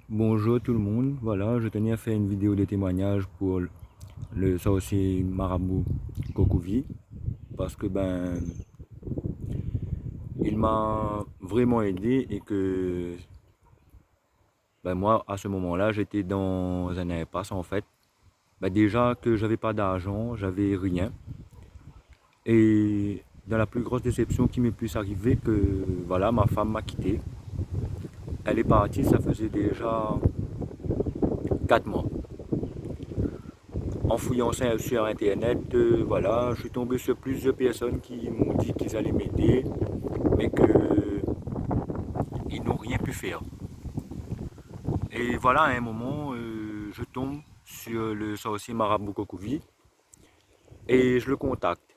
Bonjour tout le monde, voilà, je tenais à faire une vidéo de témoignage pour le sorcier marabout Kokovi parce que il m'a vraiment aidé et que moi à ce moment-là j'étais dans un impasse en fait. Déjà que j'avais pas d'argent, j'avais rien et dans la plus grosse déception qui m'est pu arriver que voilà ma femme m'a quitté. Elle est partie, ça faisait déjà 4 mois. En fouillant ça sur internet, voilà, je suis tombé sur plusieurs personnes qui m'ont dit qu'ils allaient m'aider, mais qu'ils n'ont rien pu faire. Et voilà, à un moment, je tombe sur le sorcier Marabout Kokovi et je le contacte.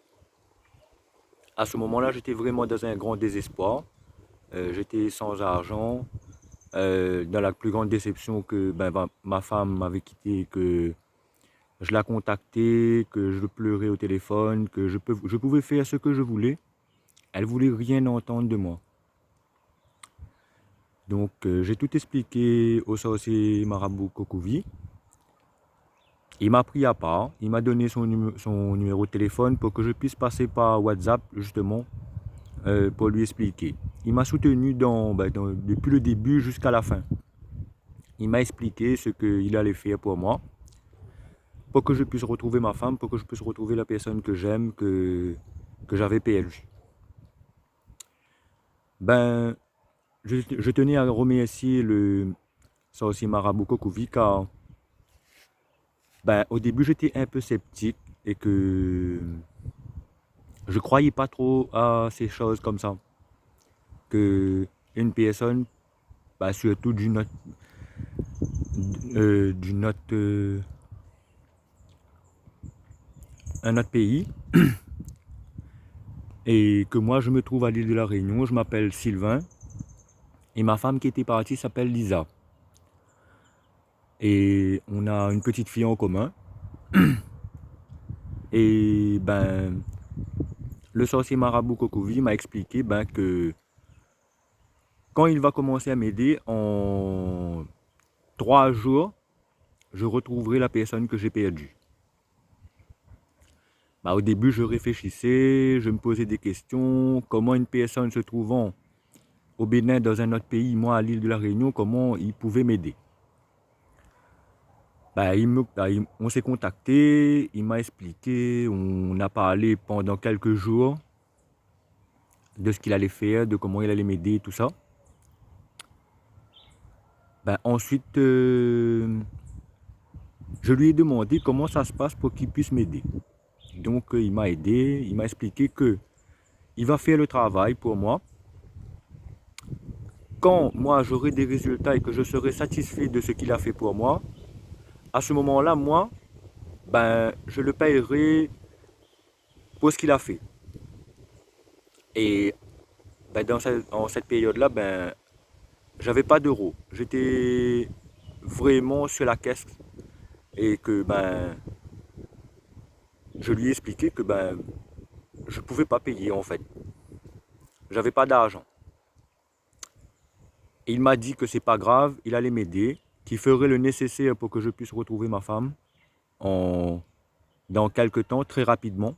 À ce moment-là, j'étais vraiment dans un grand désespoir. J'étais sans argent, dans la plus grande déception que ma femme m'avait quitté, que je la contactais, que je pleurais au téléphone, que je pouvais faire ce que je voulais. Elle voulait rien entendre de moi. Donc j'ai tout expliqué au sorcier marabout Kokovi. Il m'a pris à part, il m'a donné son numéro de téléphone pour que je puisse passer par WhatsApp justement pour lui expliquer. Il m'a soutenu depuis le début jusqu'à la fin. Il m'a expliqué ce qu'il allait faire pour moi, pour que je puisse retrouver ma femme, pour que je puisse retrouver la personne que j'aime, que j'avais perdue. Ben, je tenais à remercier le sorcier marabout Kokovi car au début, j'étais un peu sceptique et que je croyais pas trop à ces choses comme ça. Que une personne, surtout d'une autre, un autre pays, et que moi je me trouve à l'île de la Réunion, je m'appelle Sylvain, et ma femme qui était partie s'appelle Lisa. Et on a une petite fille en commun. Et le sorcier marabout Kokovi m'a expliqué que quand il va commencer à m'aider, en 3 jours, je retrouverai la personne que j'ai perdue. Au début, je réfléchissais, je me posais des questions. Comment une personne se trouvant au Bénin, dans un autre pays, moi à l'île de la Réunion, comment il pouvait m'aider? On s'est contacté, il m'a expliqué, on a parlé pendant quelques jours de ce qu'il allait faire, de comment il allait m'aider, tout ça. Ensuite, je lui ai demandé comment ça se passe pour qu'il puisse m'aider. Donc, il m'a aidé, il m'a expliqué que il va faire le travail pour moi. Quand moi j'aurai des résultats et que je serai satisfait de ce qu'il a fait pour moi, à ce moment-là, moi, je le paierai pour ce qu'il a fait. Et en cette période-là, j'avais pas d'euros. J'étais vraiment sur la caisse et que je lui ai expliqué que je pouvais pas payer en fait. J'avais pas d'argent. Et il m'a dit que c'est pas grave, il allait m'aider, qu'il ferait le nécessaire pour que je puisse retrouver ma femme en, dans quelques temps, très rapidement.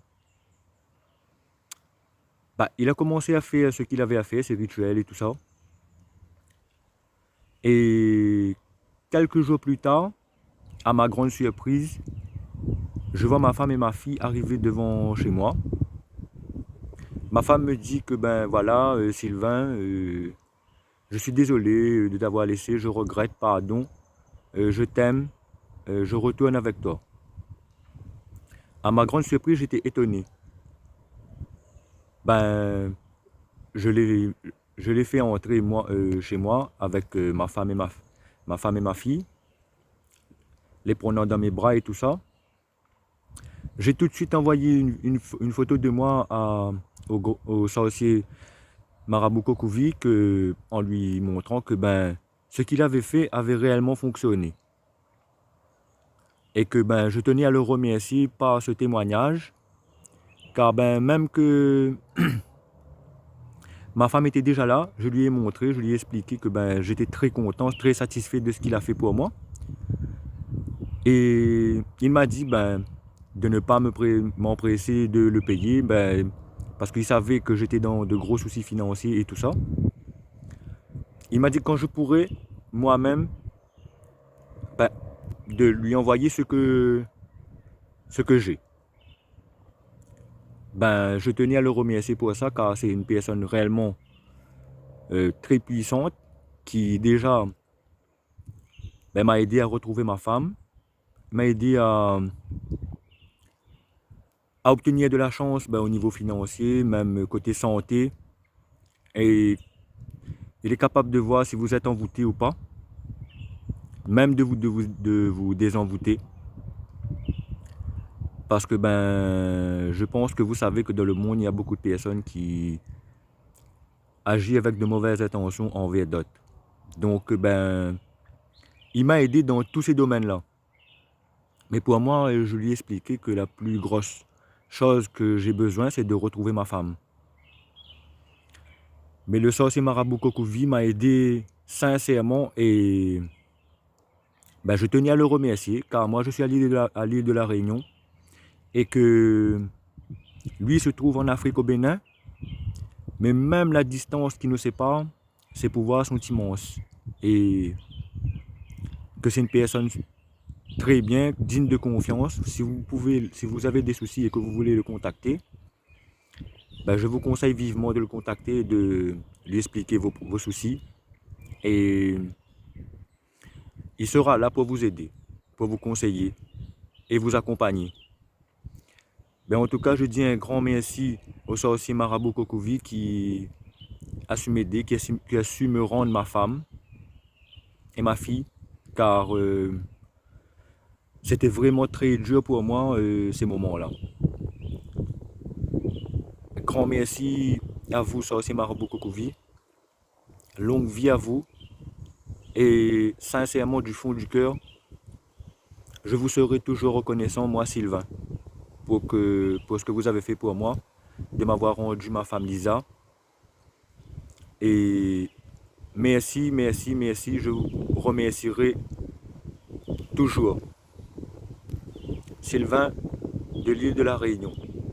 Il a commencé à faire ce qu'il avait à faire, ses rituels et tout ça. Et quelques jours plus tard, à ma grande surprise, je vois ma femme et ma fille arriver devant chez moi. Ma femme me dit que voilà, Sylvain, je suis désolé de t'avoir laissé, je regrette, pardon, je t'aime, je retourne avec toi. À ma grande surprise, j'étais étonné. Ben, je l'ai, je l'ai fait entrer moi, chez moi avec ma femme et ma fille, les prenant dans mes bras et tout ça. J'ai tout de suite envoyé une photo de moi au sorcier Marabout Kokovi en lui montrant que ce qu'il avait fait avait réellement fonctionné. Et que je tenais à le remercier par ce témoignage, car même que Ma femme était déjà là, je lui ai montré, je lui ai expliqué que ben, j'étais très content, très satisfait de ce qu'il a fait pour moi. Et il m'a dit ben, de ne pas m'empresser de le payer, ben, parce qu'il savait que j'étais dans de gros soucis financiers et tout ça. Il m'a dit quand je pourrais moi-même ben, de lui envoyer ce que j'ai. Ben, je tenais à le remercier pour ça car c'est une personne réellement très puissante qui déjà ben, m'a aidé à retrouver ma femme, m'a aidé à obtenir de la chance ben, au niveau financier, même côté santé. Et il est capable de voir si vous êtes envoûté ou pas, même de vous désenvoûter. Parce que ben, je pense que vous savez que dans le monde, il y a beaucoup de personnes qui agissent avec de mauvaises intentions envers d'autres. Donc, ben, il m'a aidé dans tous ces domaines-là. Mais pour moi, je lui ai expliqué que la plus grosse chose que j'ai besoin, c'est de retrouver ma femme. Mais le sorcier marabout Kokovi m'a aidé sincèrement et ben, je tenais à le remercier car moi je suis à l'île de la Réunion et que lui se trouve en Afrique au Bénin, mais même la distance qui nous sépare, ses pouvoirs sont immenses et que c'est une personne très bien, digne de confiance. Si vous avez des soucis et que vous voulez le contacter, ben, je vous conseille vivement de le contacter et de lui expliquer vos soucis et il sera là pour vous aider, pour vous conseiller et vous accompagner. Ben, en tout cas, je dis un grand merci au sorcier marabout Kokovi qui a su m'aider, qui a su me rendre ma femme et ma fille, car c'était vraiment très dur pour moi ces moments-là. Grand merci à vous, sorcier marabout Kokovi. Longue vie à vous et sincèrement du fond du cœur, je vous serai toujours reconnaissant, moi Sylvain, pour ce que vous avez fait pour moi, de m'avoir rendu ma femme Lisa. Et merci, merci, merci, je vous remercierai toujours. Sylvain de l'île de la Réunion.